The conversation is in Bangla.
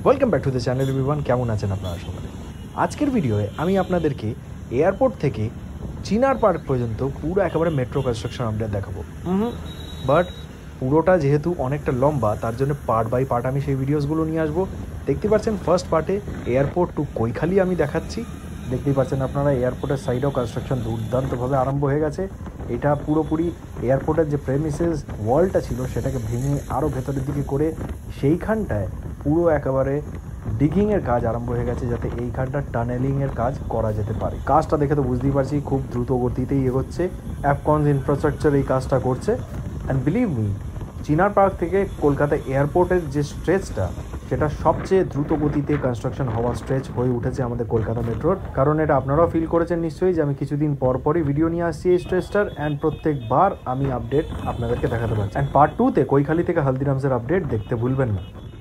Welcome back to the channel everyone. কেমন আছেন আপনারা সকলে? আজকের ভিডিওয়ে আমি আপনাদেরকে এয়ারপোর্ট থেকে চিনার পার্ক পর্যন্ত পুরো একেবারে মেট্রো কনস্ট্রাকশন আপডেট দেখাবো। বাট পুরোটা যেহেতু অনেকটা লম্বা, তার জন্য পার্ট বাই পার্ট আমি সেই ভিডিওসগুলো নিয়ে আসবো। দেখতে পাচ্ছেন ফার্স্ট পার্টে এয়ারপোর্ট টু কৈখালি আমি দেখাচ্ছি। দেখতেই পাচ্ছেন আপনারা এয়ারপোর্টের সাইডেও কনস্ট্রাকশন দুর্দান্তভাবে আরম্ভ হয়ে গেছে। এটা পুরোপুরি এয়ারপোর্টের যে প্রেমিসেস ওয়ালটা ছিল সেটাকে ভেঙে আরও ভেতরের দিকে করে সেইখানটায় পুরো একেবারে ডিগিংয়ের কাজ আরম্ভ হয়ে গেছে, যাতে এইখানটা টানেলিংয়ের কাজ করা যেতে পারে। কাজটা দেখে তো বুঝতেই পারছি খুব দ্রুত গতিতেই এগোচ্ছে। অ্যাপকনস ইনফ্রাস্ট্রাকচার এই কাজটা করছে। And believe me, Chinar park থেকে কলকাতা এয়ারপোর্টের যে স্ট্রেচটা, সেটা সবচেয়ে দ্রুত গতিতে কনস্ট্রাকশন হওয়া স্ট্রেচ হয়ে উঠেছে আমাদের কলকাতা মেট্রোর। কারণ এটা আপনারাও ফিল করেছেন নিশ্চয়ই যে আমি কিছুদিন পরই ভিডিও নিয়ে আসছি এই স্ট্রেচটার, অ্যান্ড প্রত্যেকবার আমি আপডেট আপনাদেরকে দেখাতে পারছি। অ্যান্ড পার্ট 2-তে কৈখালি থেকে হালদিরামসের আপডেট দেখতে ভুলবেন না।